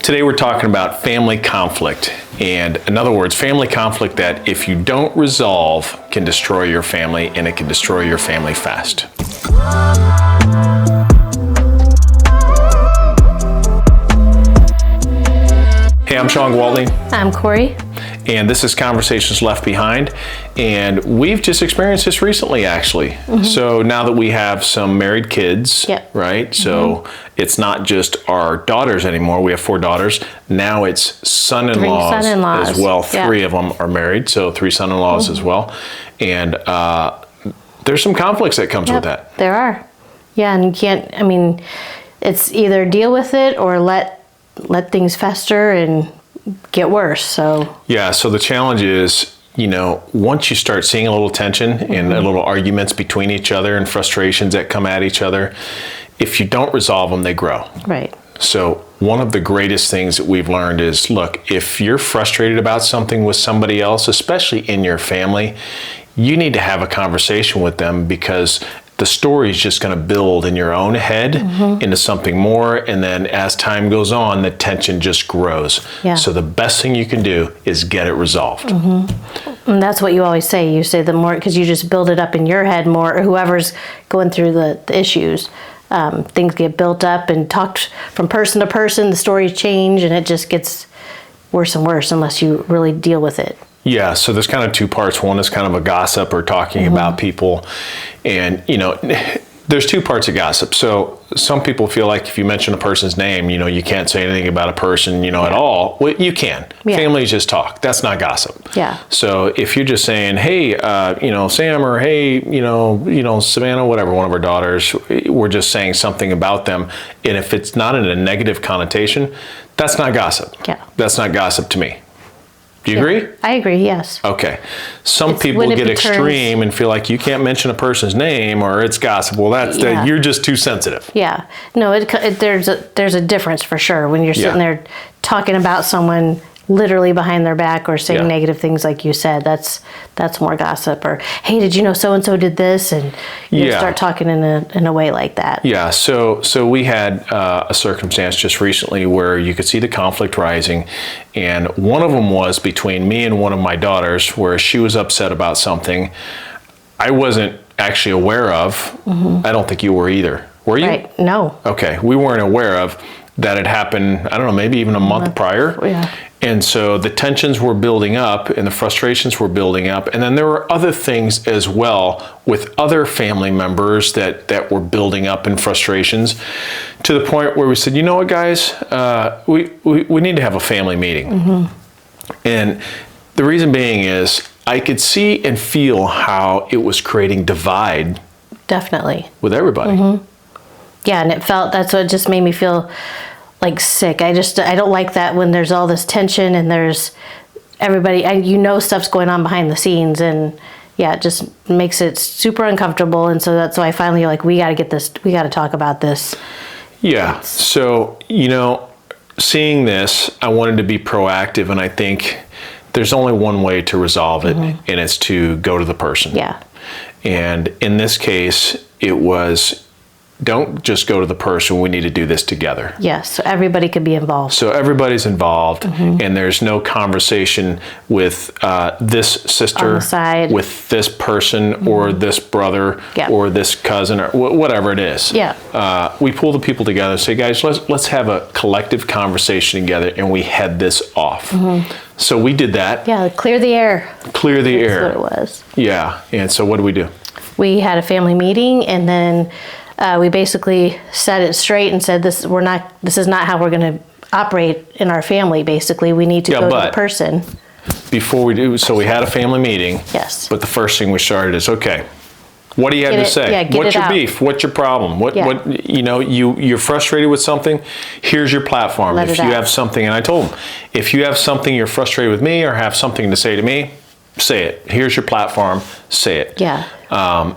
Today we're talking about family conflict, and in other words, family conflict that if you don't resolve can destroy your family, and it can destroy your family fast. Hey, I'm Shawn Gwaltney. I'm Kori. And this is Conversations Left Behind, and we've just experienced this recently, actually. Mm-hmm. So now that we have some married kids, Yep. right? So it's not just our daughters anymore. We have 4 daughters. Now it's son-in-laws, 3 son-in-laws. as well. Yeah. 3 of them are married, so 3 son-in-laws as well. And there's some conflicts that comes with that. There are. Yeah, and you can't, it's either deal with it or let things fester and get worse. So yeah, so the challenge is, once you start seeing a little tension and a little arguments between each other and frustrations that come at each other, if you don't resolve them, they grow. Right. So one of the greatest things that we've learned is, look, if you're frustrated about something with somebody else, especially in your family, you need to have a conversation with them, because the story is just going to build in your own head into something more. And then as time goes on, the tension just grows. Yeah. So the best thing you can do is get it resolved. And that's what you always say. You say the more, because you just build it up in your head more, or whoever's going through the issues. Things get built up and talked from person to person. The stories change, and it just gets worse and worse unless you really deal with it. Yeah, so there's kind of 2 parts. One is kind of a gossip or talking about people. And, there's 2 parts of gossip. So some people feel like if you mention a person's name, you can't say anything about a person, at all. Well, you can. Yeah. Families just talk. That's not gossip. Yeah. So if you're just saying, hey, Sam, or hey, Savannah, whatever, one of our daughters, we're just saying something about them. And if it's not in a negative connotation, that's not gossip. Yeah. That's not gossip to me. Do you agree? I agree, yes. Okay. Some people when it get turns extreme and feel like you can't mention a person's name or it's gossip. Well, you're just too sensitive. Yeah. No, there's a difference for sure when you're sitting there talking about someone literally behind their back or saying negative things like you said. That's more gossip. Or, hey, did you know so-and-so did this? And you start talking in a way like that. Yeah, so we had a circumstance just recently where you could see the conflict rising, and one of them was between me and one of my daughters, where she was upset about something I wasn't actually aware of. I don't think you were either. Were you? Right, no. Okay, we weren't aware of that. Had happened, I don't know, maybe even a month prior. Yeah. And so the tensions were building up and the frustrations were building up. And then there were other things as well with other family members that were building up in frustrations, to the point where we said, you know what, guys, we need to have a family meeting. And the reason being is I could see and feel how it was creating divide. Definitely. With everybody. Yeah, and that's what just made me feel like sick. I don't like that when there's all this tension and there's everybody, and stuff's going on behind the scenes, and it just makes it super uncomfortable. And so that's why finally you're like, we got to talk about this. Yeah. So, seeing this, I wanted to be proactive, and I think there's only one way to resolve it, and it's to go to the person. Yeah. And in this case, it was, don't just go to the person, we need to do this together. Yes, so everybody could be involved. So everybody's involved, and there's no conversation with this sister, on the side, with this person, or this brother, or this cousin, or whatever it is. Yeah. We pull the people together and say, guys, let's have a collective conversation together, and we head this off. So we did that. Yeah, clear the air. Clear the air. That's what it was. Yeah, and so what do we do? We had a family meeting, and then we basically set it straight and said, this is not how we're going to operate in our family. Basically, we need to go to the person. Before we do, so we had a family meeting. Yes. But the first thing we started is, okay, what do you have to say? Yeah, What's your beef? What's your problem? You're frustrated with something, here's your platform. If you have something, and I told them, if you have something you're frustrated with me or have something to say to me, say it. Here's your platform, say it. Yeah.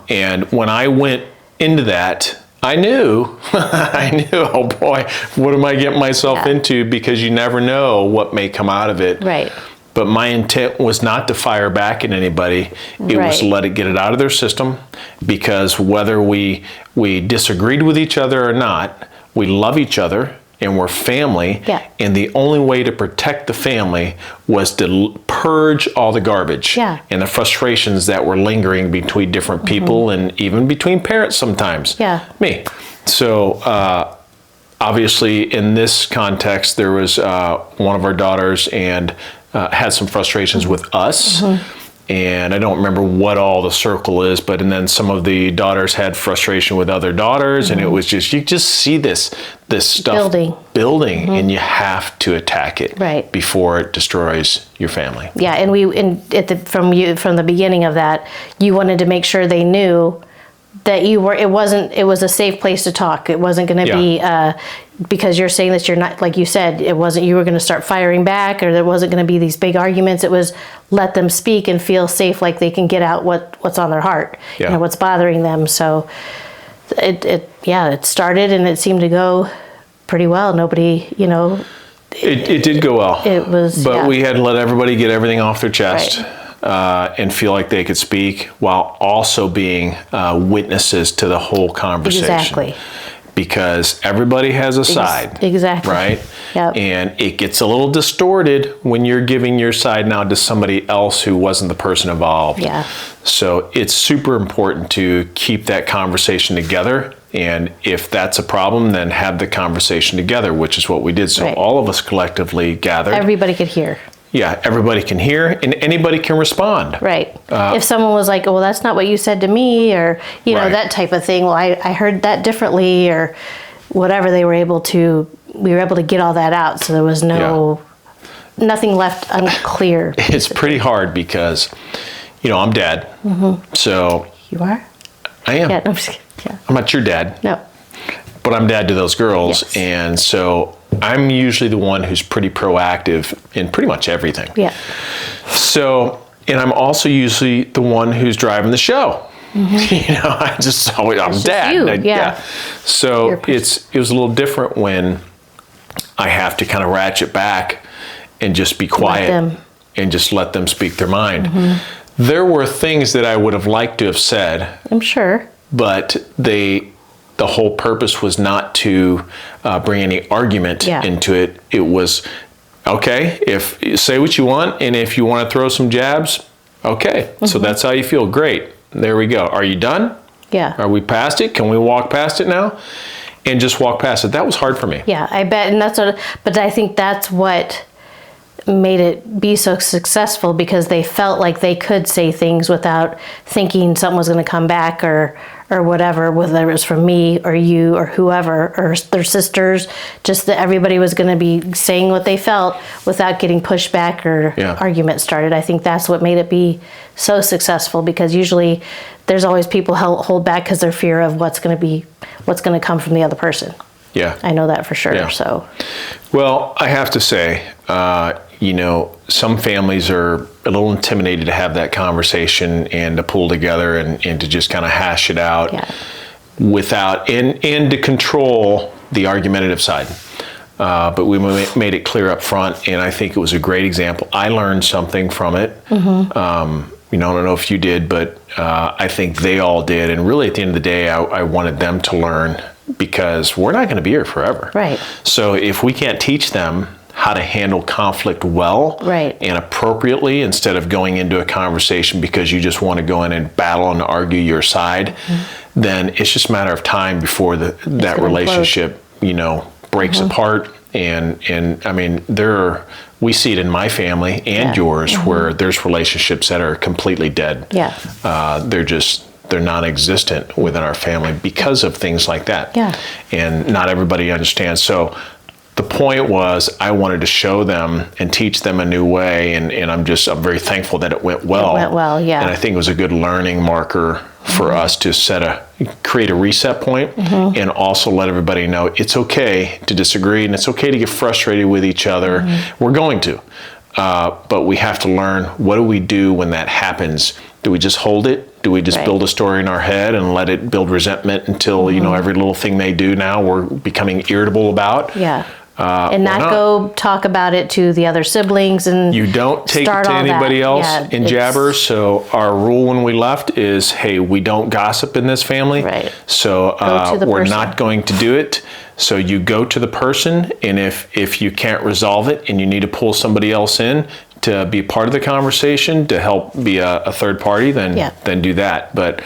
And when I went into that, I knew, oh boy, what am I getting myself into? Because you never know what may come out of it. Right. But my intent was not to fire back at anybody. It was to let it get it out of their system, because whether we disagreed with each other or not, we love each other and we're family. Yeah. And the only way to protect the family was to purge all the garbage and the frustrations that were lingering between different people and even between parents sometimes. Yeah. Me. So obviously in this context, there was one of our daughters and had some frustrations with us. And I don't remember what all the circle is, but and then some of the daughters had frustration with other daughters, and it was just, you just see this stuff building, and you have to attack it before it destroys your family. Yeah, and from the beginning of that, you wanted to make sure they knew that it was a safe place to talk. It wasn't going to be because you're saying that you're not, like you said, it wasn't, you were going to start firing back, or there wasn't going to be these big arguments. It was let them speak and feel safe, like they can get out what's on their heart, what's bothering them. So it started, and it seemed to go pretty well. Nobody, it did go well. It was, but we had to let everybody get everything off their chest. And feel like they could speak while also being witnesses to the whole conversation. Exactly. Because everybody has a side. Exactly. Right? Yep. And it gets a little distorted when you're giving your side now to somebody else who wasn't the person involved. Yeah. So it's super important to keep that conversation together. And if that's a problem, then have the conversation together, which is what we did. So all of us collectively gathered. Everybody could hear. Yeah, everybody can hear and anybody can respond. Right. If someone was like, well, that's not what you said to me, or, that type of thing. Well, I heard that differently, or whatever. We were able to get all that out. So there was nothing left unclear. It's pretty hard because, I'm dad. So. You are? I am. Yeah, no, I'm just kidding. Yeah. I'm not your dad. No. But I'm dad to those girls. Yes. And so I'm usually the one who's pretty proactive in pretty much everything. Yeah. So, and I'm also usually the one who's driving the show. I'm dad. You. So it was a little different when I have to kind of ratchet back and just be quiet and just let them speak their mind. There were things that I would have liked to have said. I'm sure. But the whole purpose was not to bring any argument into it. It was, okay, say what you want, and if you want to throw some jabs, okay. So that's how you feel. Great. There we go. Are you done? Yeah. Are we past it? Can we walk past it now? And just walk past it. That was hard for me. Yeah, I bet. And but I think that's what made it be so successful, because they felt like they could say things without thinking something was going to come back or whatever, whether it was from me or you or whoever or their sisters, just that everybody was going to be saying what they felt without getting pushed back or argument started. I think that's what made it be so successful, because usually there's always people hold back because they're fear of what's going to come from the other person. Yeah. I know that for sure. Yeah. So. Well, I have to say, some families are a little intimidated to have that conversation and to pull together and to just kind of hash it out without, and to control the argumentative side. But we made it clear up front, and I think it was a great example. I learned something from it. I don't know if you did, but I think they all did. And really at the end of the day, I wanted them to learn, because we're not going to be here forever. Right. So if we can't teach them how to handle conflict well and appropriately, instead of going into a conversation because you just want to go in and battle and argue your side, then it's just a matter of time before that relationship, breaks apart. And I mean, we see it in my family and yours, where there's relationships that are completely dead. Yeah. They're non-existent within our family because of things like that. Yeah. And not everybody understands. So the point was, I wanted to show them and teach them a new way, and I'm very thankful that it went well. It went well, yeah. And I think it was a good learning marker for us to create a reset point, and also let everybody know it's okay to disagree, and it's okay to get frustrated with each other. We're going to. But we have to learn, what do we do when that happens? Do we just hold it? Do we just build a story in our head and let it build resentment until, every little thing they do now we're becoming irritable about? Yeah. and not or go talk about it to the other siblings and You don't take it start to all anybody that. else Yeah, in it's- jabbers. So our rule when we left is, hey, we don't gossip in this family. Right. So Go to the we're person. not going to do it. So you go to the person, and if you can't resolve it and you need to pull somebody else in to be part of the conversation, to help be a third party, then do that. But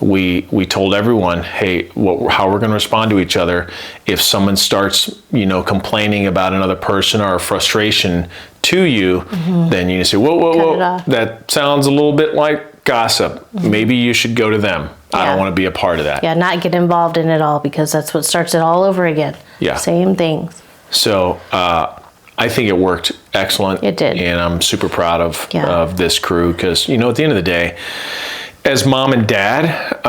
we told everyone, hey, how we're going to respond to each other if someone starts, complaining about another person or a frustration to you, then you say, whoa, that sounds a little bit like gossip. Maybe you should go to them. I don't want to be a part of that. Yeah, not get involved in it all, because that's what starts it all over again. Yeah. Same things. So I think it worked excellent. It did. And I'm super proud of this crew, because, at the end of the day, as mom and dad,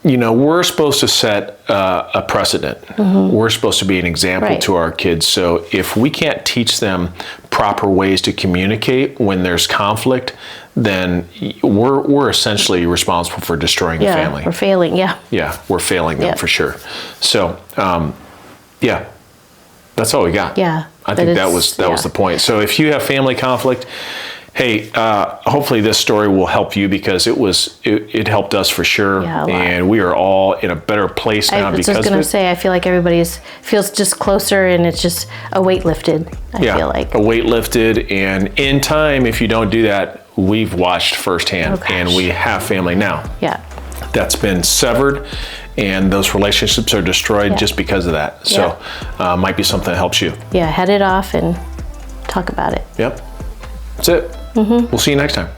we're supposed to set a precedent. We're supposed to be an example to our kids. So if we can't teach them proper ways to communicate when there's conflict, then we're essentially responsible for destroying the family. We're failing. Yeah, we're failing them for sure. So that's all we got. Yeah, I think that was the point. So if you have family conflict, hey, hopefully this story will help you, because it helped us for sure. Yeah, a lot. And we are all in a better place now because of it. I was just going to say, I feel like feels just closer, and it's just a weight lifted, I feel like. A weight lifted, and in time, if you don't do that, we've watched firsthand, and we have family now. Yeah. That's been severed, and those relationships are destroyed just because of that. So might be something that helps you. Yeah, head it off and talk about it. Yep. That's it. We'll see you next time.